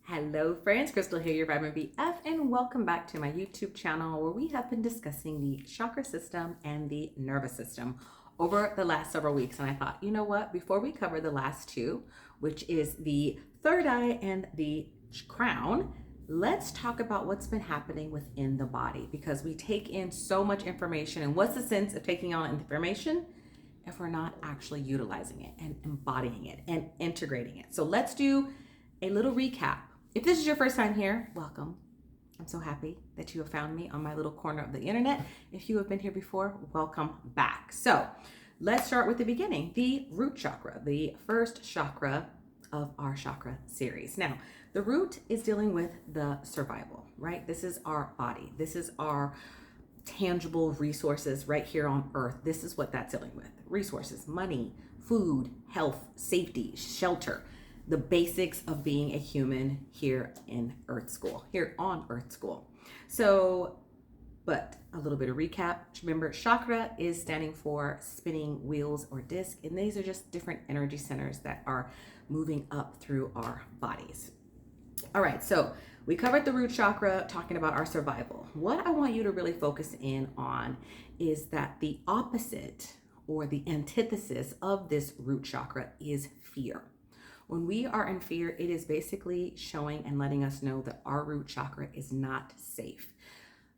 Hello friends, Crystal here, your Vitamin BF, and welcome back to my YouTube channel where we have been discussing the chakra system and the nervous system over the last several weeks. And I thought, you know what, before we cover the last two, which is the third eye and the crown, let's talk about what's been happening within the body, because we take in so much information. And what's the sense of taking on information if we're not actually utilizing it and embodying it and integrating it? So let's do a little recap. If this is your first time here, welcome. I'm so happy that you have found me on my little corner of the internet. If you have been here before, welcome back. So let's start with the beginning, the root chakra, the first chakra of our chakra series. Now, the root is dealing with the survival, right? This is our body. This is our tangible resources right here on earth. This is what that's dealing with. Resources, money, food, health, safety, shelter, the basics of being a human here on Earth School. So, but a little bit of recap. Remember, chakra is standing for spinning wheels or disc, and these are just different energy centers that are moving up through our bodies. All right, so we covered the root chakra, talking about our survival. What I want you to really focus in on is that the opposite or the antithesis of this root chakra is fear. When we are in fear, it is basically showing and letting us know that our root chakra is not safe.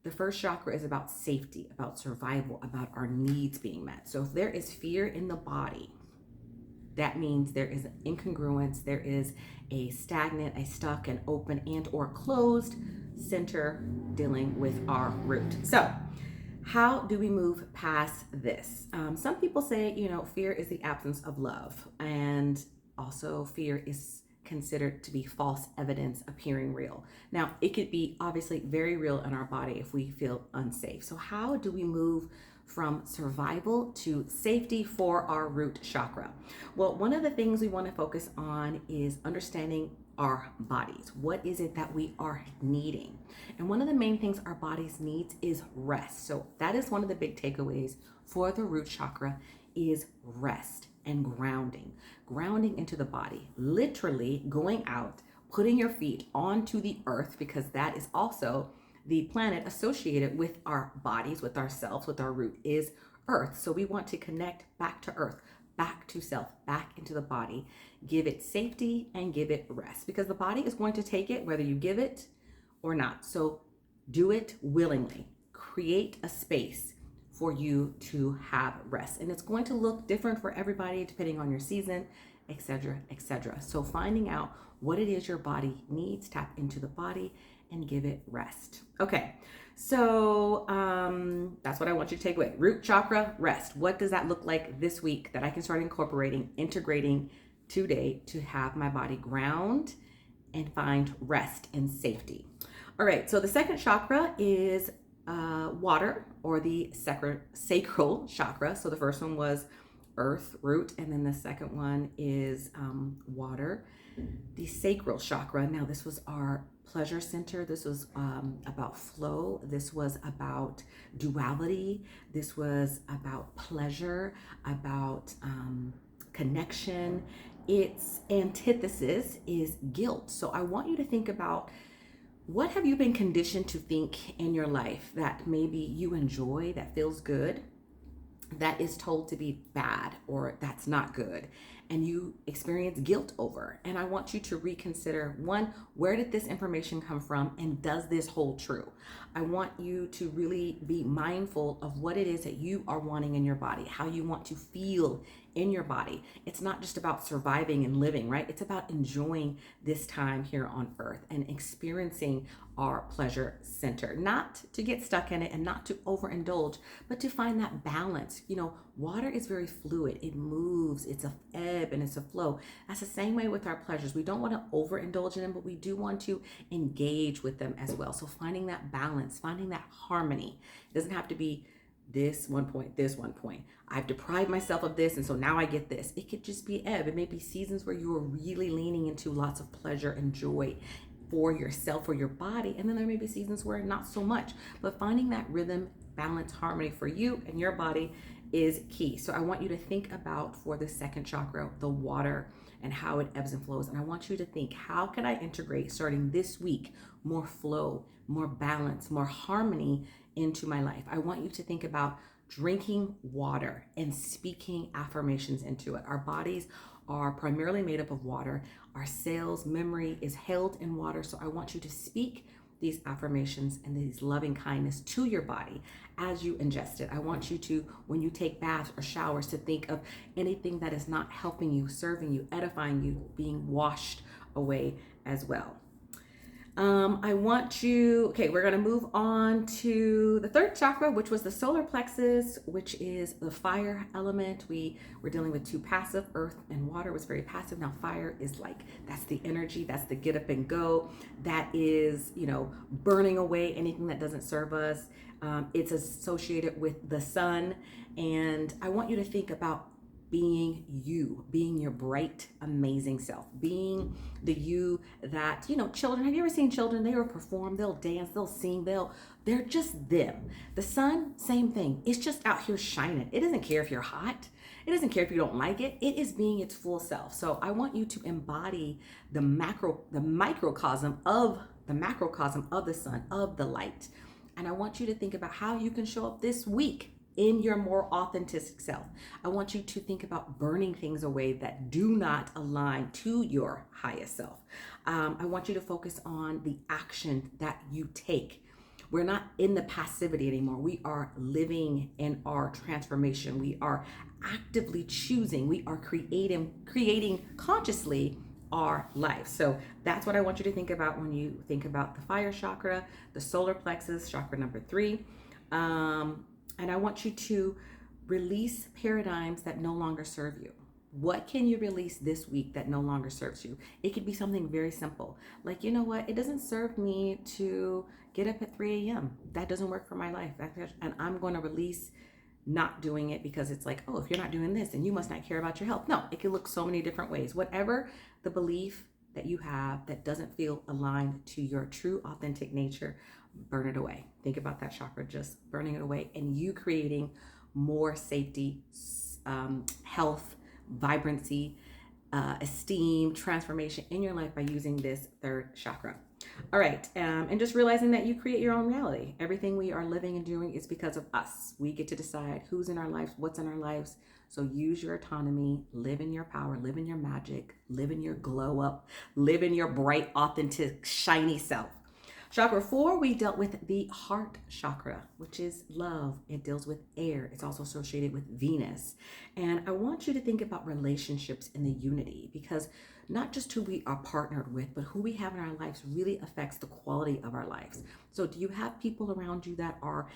The first chakra is about safety, about survival, about our needs being met. So if there is fear in the body, that means there is an incongruence, there is a stagnant, a stuck, an open and or closed center dealing with our root. So how do we move past this? Some people say, fear is the absence of love, and also fear is considered to be false evidence appearing real. Now, it could be obviously very real in our body if we feel unsafe. So how do we move from survival to safety for our root chakra? Well, one of the things we want to focus on is understanding our bodies. What is it that we are needing? And one of the main things our bodies needs is rest. So that is one of the big takeaways for the root chakra is rest and grounding into the body, literally going out, putting your feet onto the earth, because that is also the planet associated with our bodies, with ourselves, with our root is earth. So we want to connect back to earth, back to self, back into the body, give it safety and give it rest, because the body is going to take it whether you give it or not. So do it willingly. Create a space for you to have rest. And it's going to look different for everybody depending on your season, etc., etc. So finding out what it is your body needs, tap into the body and give it rest. Okay, so that's what I want you to take away. Root chakra, rest. What does that look like this week that I can start incorporating, integrating today to have my body ground and find rest and safety? All right, so the second chakra is water, or the sacral chakra. So the first one was earth, root, and then the second one is water, the sacral chakra. Now this was our pleasure center. This was about flow. This was about duality. This was about pleasure, about connection. Its antithesis is guilt. So I want you to think about, what have you been conditioned to think in your life that maybe you enjoy, that feels good, that is told to be bad or that's not good, and you experience guilt over? And I want you to reconsider, one, where did this information come from, and does this hold true? I want you to really be mindful of what it is that you are wanting in your body, how you want to feel in your body. It's not just about surviving and living, right? It's about enjoying this time here on earth and experiencing our pleasure center, not to get stuck in it and not to overindulge, but to find that balance. Water is very fluid. It moves. It's a ebb and it's a flow. That's the same way with our pleasures. We don't want to overindulge in them, but we do want to engage with them as well. So finding that balance, finding that harmony. It doesn't have to be this one point, this one point. I've deprived myself of this, and so now I get this. It could just be ebb. It may be seasons where you are really leaning into lots of pleasure and joy for yourself, for your body, and then there may be seasons where not so much. But finding that rhythm, balance, harmony for you and your body is key. So I want you to think about, for the second chakra, the water and how it ebbs and flows. And I want you to think, how can I integrate starting this week more flow, more balance, more harmony into my life? I want you to think about drinking water and speaking affirmations into it. Our bodies are primarily made up of water. Our cells, memory is held in water. So I want you to speak these affirmations and these loving kindness to your body as you ingest it. I want you to, when you take baths or showers, to think of anything that is not helping you, serving you, edifying you, being washed away as well. We're going to move on to the third chakra, which was the solar plexus, which is the fire element. We were dealing with two passive, earth and water was very passive. Now fire is like, that's the energy, that's the get up and go. That is, burning away anything that doesn't serve us. It's associated with the sun. And I want you to think about being you, being your bright, amazing self, being the you that, children, have you ever seen children? They will perform, they'll dance, they'll sing, they're just them. The sun, same thing. It's just out here shining. It doesn't care if you're hot. It doesn't care if you don't like it. It is being its full self. So I want you to embody the microcosm of the sun, of the light. And I want you to think about how you can show up this week in your more authentic self. I want you to think about burning things away that do not align to your highest self. I want you to focus on the action that you take. We're not in the passivity anymore. We are living in our transformation. We are actively choosing. We are creating consciously our life. So that's what I want you to think about when you think about the fire chakra, the solar plexus, chakra number 3. And I want you to release paradigms that no longer serve you. What can you release this week that no longer serves you? It could be something very simple. Like, you know what? It doesn't serve me to get up at 3 a.m. That doesn't work for my life. And I'm going to release not doing it because it's like, oh, if you're not doing this, then you must not care about your health. No, it can look so many different ways. Whatever the belief that you have that doesn't feel aligned to your true authentic nature, burn it away. Think about that chakra, just burning it away, and you creating more safety, health, vibrancy, esteem, transformation in your life by using this third chakra. All right. And just realizing that you create your own reality. Everything we are living and doing is because of us. We get to decide who's in our lives, what's in our lives. So use your autonomy, live in your power, live in your magic, live in your glow up, live in your bright, authentic, shiny self. Chakra 4, we dealt with the heart chakra, which is love. It deals with air. It's also associated with Venus. And I want you to think about relationships in the unity, because not just who we are partnered with, but who we have in our lives really affects the quality of our lives. So do you have people around you that are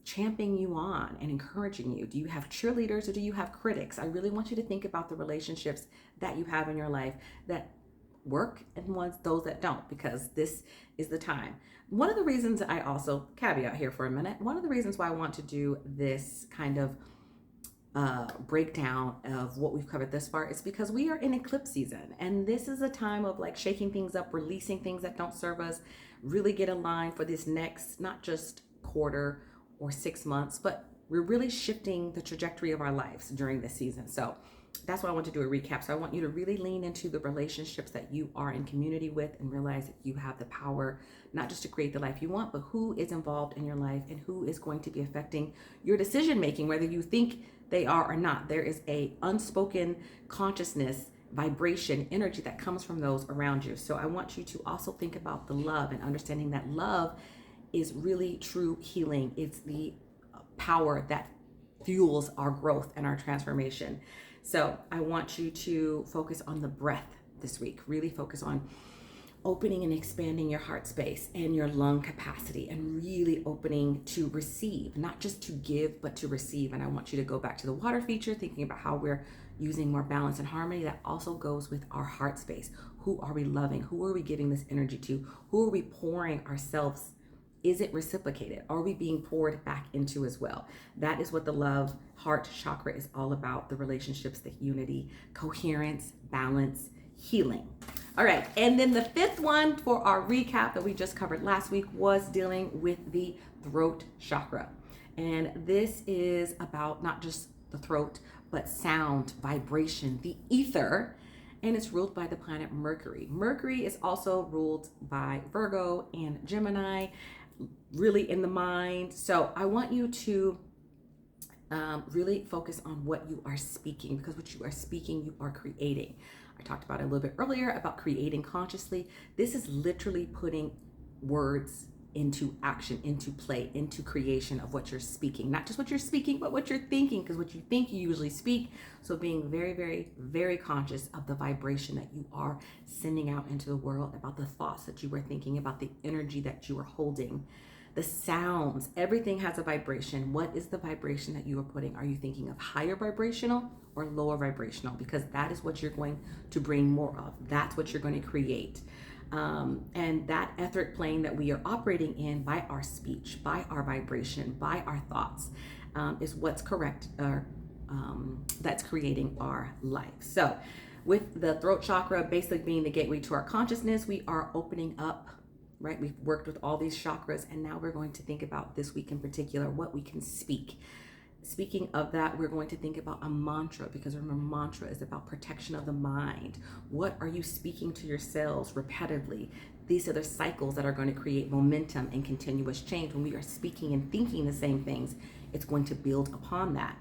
championing you on and encouraging you? Do you have cheerleaders or do you have critics? I really want you to think about the relationships that you have in your life that work and those that don't, because this is the time. One of the reasons I also caveat here for a minute, one of the reasons why I want to do this kind of breakdown of what we've covered this far is because we are in eclipse season, and this is a time of like shaking things up, releasing things that don't serve us, really get aligned for this next, not just quarter or 6 months, but we're really shifting the trajectory of our lives during this season. So that's why I want to do a recap. So I want you to really lean into the relationships that you are in community with and realize that you have the power, not just to create the life you want, but who is involved in your life and who is going to be affecting your decision making, whether you think they are or not. There is a unspoken consciousness, vibration, energy that comes from those around you. So I want you to also think about the love and understanding that love is really true healing. It's the power that fuels our growth and our transformation. So I want you to focus on the breath this week. Really focus on opening and expanding your heart space and your lung capacity, and really opening to receive, not just to give, but to receive. And I want you to go back to the water feature, thinking about how we're using more balance and harmony. That also goes with our heart space. Who are we loving? Who are we giving this energy to? Who are we pouring ourselves? Is it reciprocated? Are we being poured back into as well? That is what the love heart chakra is all about. The relationships, the unity, coherence, balance, healing. All right. And then the fifth one for our recap that we just covered last week was dealing with the throat chakra. And this is about not just the throat, but sound, vibration, the ether, and it's ruled by the planet Mercury. Mercury is also ruled by Virgo and Gemini, really in the mind. So I want you to really focus on what you are speaking, because what you are speaking, you are creating. I talked about it a little bit earlier about creating consciously. This is literally putting words into action, into play, into creation of what you're speaking. Not just what you're speaking, but what you're thinking, because what you think, you usually speak. So being very, very, very conscious of the vibration that you are sending out into the world, about the thoughts that you are thinking, about the energy that you are holding. The sounds, everything has a vibration. What is the vibration that you are putting? Are you thinking of higher vibrational or lower vibrational? Because that is what you're going to bring more of. That's what you're going to create. And that etheric plane that we are operating in by our speech, by our vibration, by our thoughts, is what's correct, or that's creating our life. So with the throat chakra basically being the gateway to our consciousness, we are opening up. Right? We've worked with all these chakras, and now we're going to think about this week in particular, what we can speak. Speaking of that, we're going to think about a mantra, because remember, mantra is about protection of the mind. What are you speaking to yourselves repetitively? These are the cycles that are going to create momentum and continuous change. When we are speaking and thinking the same things, it's going to build upon that.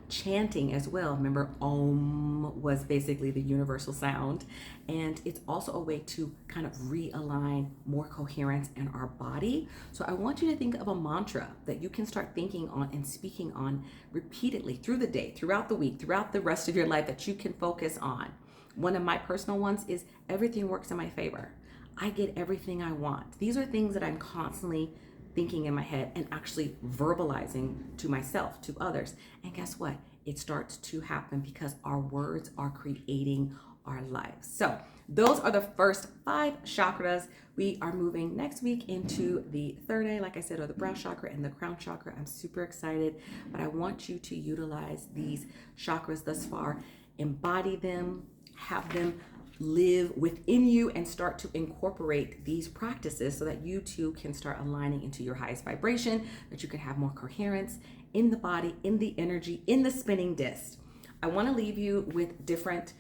Chanting as well. Remember, Om was basically the universal sound, and it's also a way to kind of realign more coherence in our body. So I want you to think of a mantra that you can start thinking on and speaking on repeatedly through the day, throughout the week, throughout the rest of your life, that you can focus on. One of my personal ones is everything works in my favor. I get everything I want. These are things that I'm constantly thinking in my head and actually verbalizing to myself, to others. And guess what? It starts to happen because our words are creating our lives. So those are the first 5 chakras. We are moving next week into the third eye, like I said, or the brow chakra and the crown chakra. I'm super excited, but I want you to utilize these chakras thus far, embody them, have them live within you, and start to incorporate these practices so that you too can start aligning into your highest vibration, that you can have more coherence in the body, in the energy, in the spinning disc. I want to leave you with different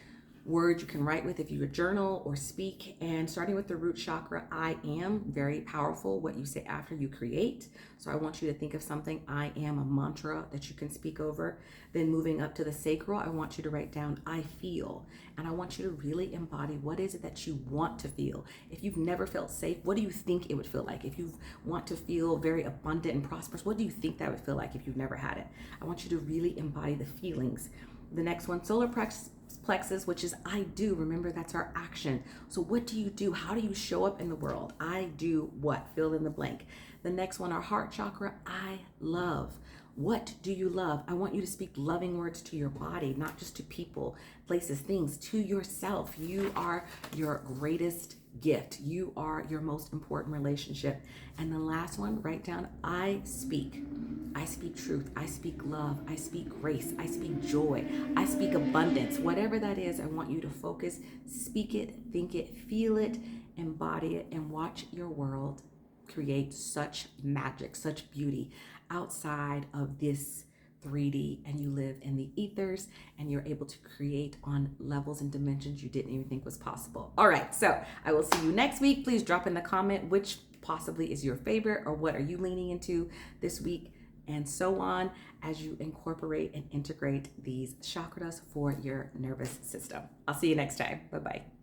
words you can write with if you journal or speak. And starting with the root chakra, I am, very powerful. What you say after you create. So I want you to think of something, I am, a mantra that you can speak over. Then moving up to the sacral, I want you to write down, I feel. And I want you to really embody, what is it that you want to feel? If you've never felt safe, what do you think it would feel like? If you want to feel very abundant and prosperous, what do you think that would feel like if you've never had it? I want you to really embody the feelings. The next one, solar plexus, which is I do. Remember, that's our action. So what do you do? How do you show up in the world? I do what? Fill in the blank. The next one, our heart chakra, I love. What do you love? I want you to speak loving words to your body, not just to people, places, things, to yourself. You are your greatest gift. You are your most important relationship. And the last one, write down, I speak. I speak truth. I speak love. I speak grace. I speak joy. I speak abundance. Whatever that is, I want you to focus, speak it, think it, feel it, embody it, and watch your world create such magic, such beauty outside of this 3D, and you live in the ethers, and you're able to create on levels and dimensions you didn't even think was possible. All right, so I will see you next week. Please drop in the comment which possibly is your favorite, or what are you leaning into this week, and so on, as you incorporate and integrate these chakras for your nervous system. I'll see you next time. Bye-bye.